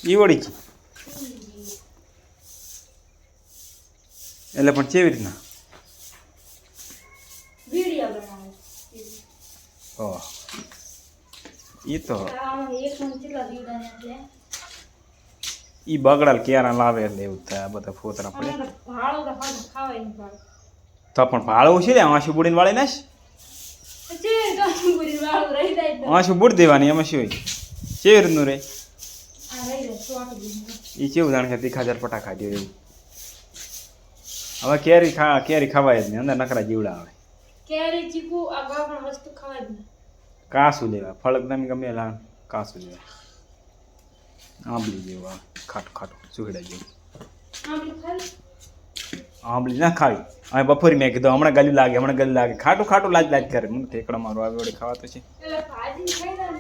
ઈ વળી છે એટલે પણ કેવી રીતના વિડિયો બનાવો ઓહ ઈ તો એક ચીલા દીડા એટલે ઈ બગડાલ ક્યારા લાવે એટલે એવું થાય આ બધા ફોતરા પડે ભાળો તો ખાવાય નહીં ભાળો તો પણ ભાળવું છે ને આંસુ બુડીને વાળી નાશ જે ગામ પૂરી વાળો રહી જાય તો આંસુ બુડી દેવાની એમાં શું હોય કેવી રીતનું રે આ રહી જાય ચોટ દીધી એ કેવું જાણે કે તીખા ચટપટા ખાધ્યો એવું હવે કેરી ખવાય જ નહીં અંદર નકરા જીવડા આવે કેરી ચીકુ આ ગામમાં વસ્તુ ખાવાય જ નહીં કાસું લેવા ફળક તમે ગમે લાણ કાસું લેવા આંબલી જેવું આવે ખાટું ખાટું સુગડા જેવું આંબલી ખાવી આંબલી ના ખાવી હવે બપોરી મેં કીધું હમણાં ગલી લાગે ખાટું ખાટું લાજ કરે મને ઠેકડા મારું આવે વડે ખાવા તો છે એટલે ભાજી ખાઈ ને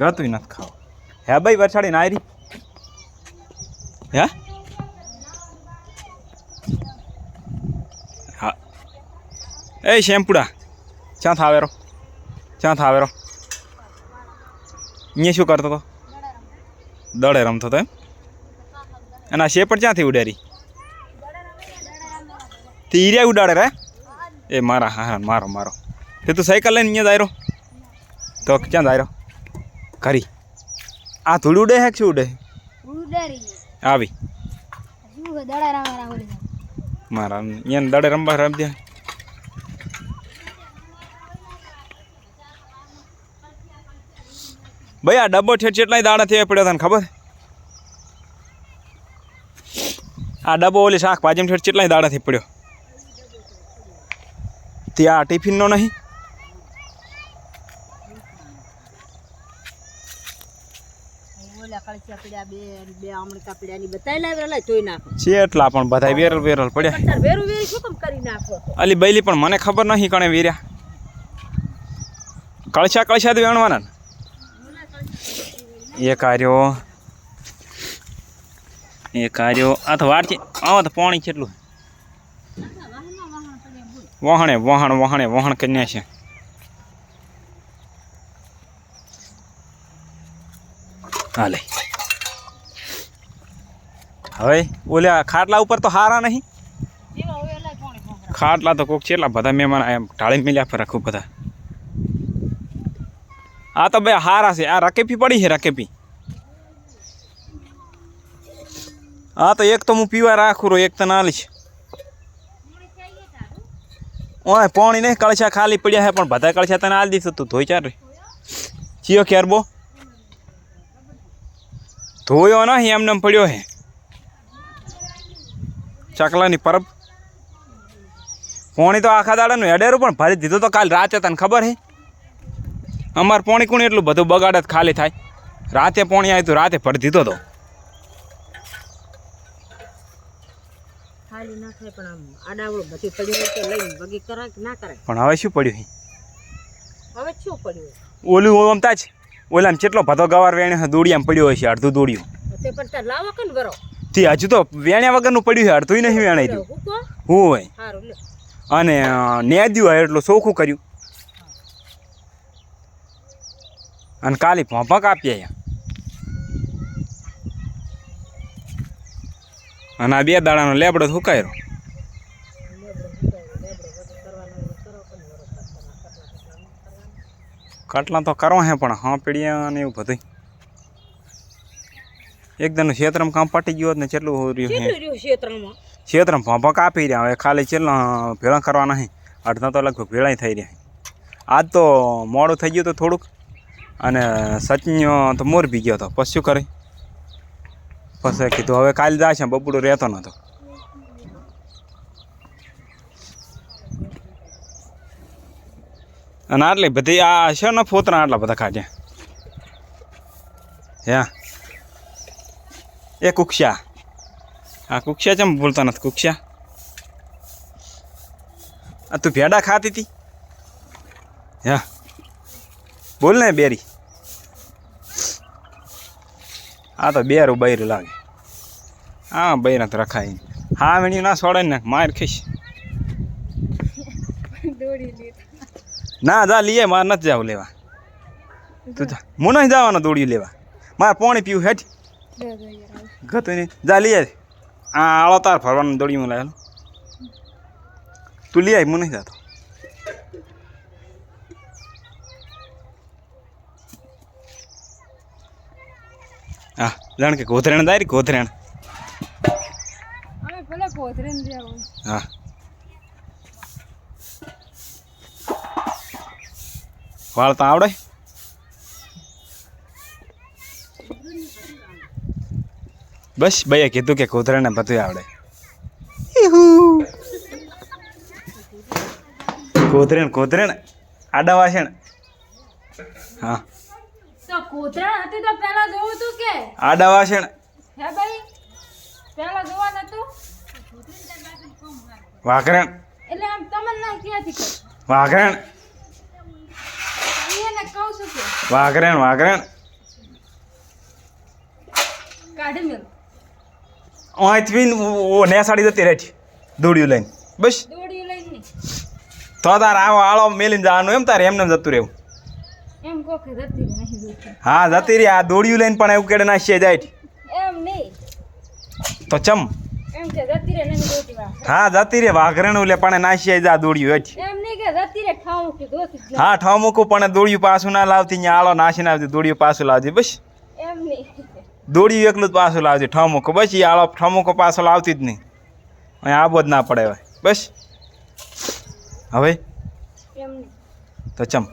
ગતું નથી ખાવ હે ભાઈ વરસાડી ના આયરી હે હા એ શેમ્પુડા ક્યાં થાવેરો અહીંયા શું કરતો હતો દડે રમતો હતો એમ અને આ શેપડ ક્યાંથી ઉડારી તે હીર્યા ઉડાડે રે એ મારા હા મારો તે તું સાયકલ લઈને અહીંયા જાય તો ક્યાં જાય ખરી આ થોડું ઉડે હે કે શું ઉડે આવી મારા અહીંયા દડે રમવા ભાઈ આ ડબ્બો કેટલાય દાડા થયા પડ્યો તને ખબર આ ડબ્બો ઓલી શાકભાજી કેટલાય દાડાથી પડ્યો ત્યાં ટિફિનનો નહીં એટલા પણ બધા વેરલ પડ્યા અલી બૈલી પણ મને ખબર નહીં કણે વેર્યા કળશા જ વેણવાના ને એ કાર્યો આ તો વાર છે આવો તો પાણી કેટલું વહાણ કન્યા છે હાલે હવે ઓલા ખાટલા ઉપર તો હારા નહીં ખાટલા તો કોક કેટલા બધા મહેમાન એમ ઢાળી મિલ્યા ફરે ખૂબ બધા આ તો ભાઈ હારા છે આ રકેપી પડી છે રકેપી હા તો એક તો હું પીવા રાખું એક તો ના લીશ ઓય પાણી નહીં કળશા ખાલી પડ્યા છે પણ બધા કળશા તને આલ દીધું તું ધોઈ ચાર ચિયો ક્યારબો ધોયો નહીં એમને પડ્યો હે ચકલાની પરબ પાણી તો આખા દાડાનું હેડેરું પણ ભરી દીધું તો કાલ રાતે તને ખબર હે અમારે પાણી કોણ એટલું બધું બગાડે ખાલી થાય રાતે પાણી આવ્યું તો રાતે ભરી દીધો તો પણ હવે શું પડ્યું ઓલું ઓમતા જ ઓલા કેટલો બધો ગવાર વેણ્યો દોડિયામાં પડ્યો હશે અડધું દોડ્યું તે હજુ તો વેણ્યા વગરનું પડ્યું છે અડધું નહીં વેણાઈ દઉં હું હોય અને નેદ્યું હોય એટલું ચોખ્ખું કર્યું અને કાલી ભોંભા કાપી આવ્યા અને આ 2 દાડાનો લેબડો સુકાયો કટલા તો કરવા હે પણ હા પીડિયા ને એવું બધું એકદમ ક્ષેત્રમાં કામ પટી ગયું હોત ને કેટલું રહ્યું ક્ષેત્રમાં ભોંભા કાપી રહ્યા હવે ખાલી છેલ્લા ભેળા કરવા નહીં અડધા તો લગભગ ભેળા થઈ રહ્યા આજ તો મોડું થઈ ગયું તો થોડુંક અને સચિયો તો મોર બી ગયો હતો પછી શું કરે પછી કીધું હવે કાલે જાય છે બપોડું રહેતો નહોતો અને આટલી બધી આ છે ને ફોતરા આટલા બધા કાઢ્યા હે એ કુક્ષા આ કુક્ષા ચમ બોલતા નથી કુક્ષા આ તું ભેડા ખાતી હતી હે બોલ ને બેરી આ તો બેરું બૈરું લાગે હા બૈરા તો રખાય હા વેણ્યું ના છોડે ને માર ખીશ ના જા લીએ માર નથી જાવ લેવા તું જા હું નહીં જવાનો દોડ્યું લેવા મારે પાણી પીવું હેઠ દે દે યાર ગતું નહીં જા લઈ આય આ આળો તાર ફરવાનું દોડીમાં લાવેલો તું લઈ આવી હું નહીં જતો હા જાણ કે ગોધરેણ દારી ગોધરેણ અમે ભલે પોતરે ને જાવ હા વાળતા આવડે બસ ભાઈએ કીધું કે ગોધરેણ બધું આવડે ગોધરેણ ગોધરેણ આડા વાસણ હા તો કોતરા હતી તો પહેલા જોવું તું કે આડા વાસણ હે ભાઈ પહેલા જોવા નતું વાઘરણ એટલે આમ તમને ના ક્યાંથી કે વાઘરણ એને કહું છું કે વાઘરણ વાઘરણ કાઢી મેલ અહીંથી ને સાડી જતી રેઠ દોડ્યું લઈને બસ દોડી લઈને તો તાર આવો આળો મેલીને જવાનું એમ તારે એમને જતું રહેવું એમ કોકે જતી રહી નહીં જોતી હા જતી રહી આ દોડ્યું લઈને પણ એવું કેડે નાખીએ જાય એમ નહીં તો ચમ એમ કે જતી રહે નહીં જોતી વા હા જતી રે વાઘરણ લે પણ નાખીએ જા દોડ્યું હેઠ એમ નહીં કે જતી રહે ખાવું કે દોતી જ હા ઠાવ મૂકું પણ દોડ્યું પાછું ના લાવતી અહીંયા આળો નાસી ના આવતી દોડ્યું પાછું લાવતી બસ એમ નહીં દોડ્યું એકલું જ પાછું લાવતી ઠાવ મૂકો બસ એ આળો ઠાવ મૂકો પાછો લાવતી જ નહીં અહીંયા આબો જ ના પડે હવે બસ હવે એમ નહીં તો ચમ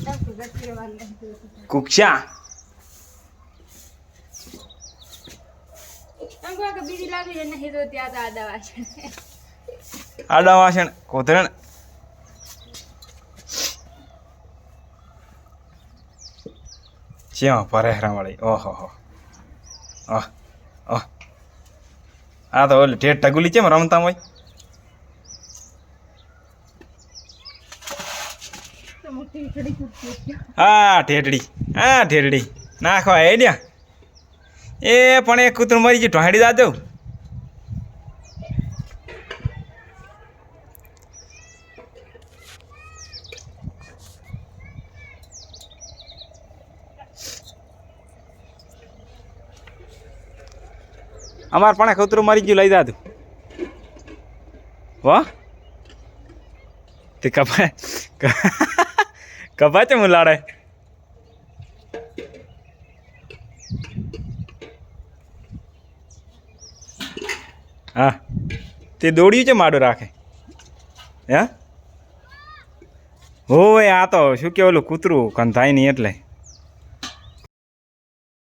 એમ કે જતી રહેવાનું નહીં જોતી કુક્ષા એમ કહો કે બીજી લાવી રહી નહીં જોતી આ તો આદા વાસણ આડા વાસણ કોતરણ શ્યામ પરેહરા વાળી ઓહો હો ઓહ ઓહ આ તો ઓલી ઠેઠ ટગુલી કેમ રમતા હોય તો મોટી છડી કૂદતી હા ઠેઠડી નાખવા એ ને એ પણ એક કૂતરું મરી ગયું ઢોંડી દાદો અમાર પણ કૂતરું મરી ગયું લઈ દાદું વાહ તે કપા કપા છે મુલાડે હા તે દોડ્યું છે માડું રાખે હે હોય આ તો શું કે ઓલું કૂતરું કંધાય નહીં એટલે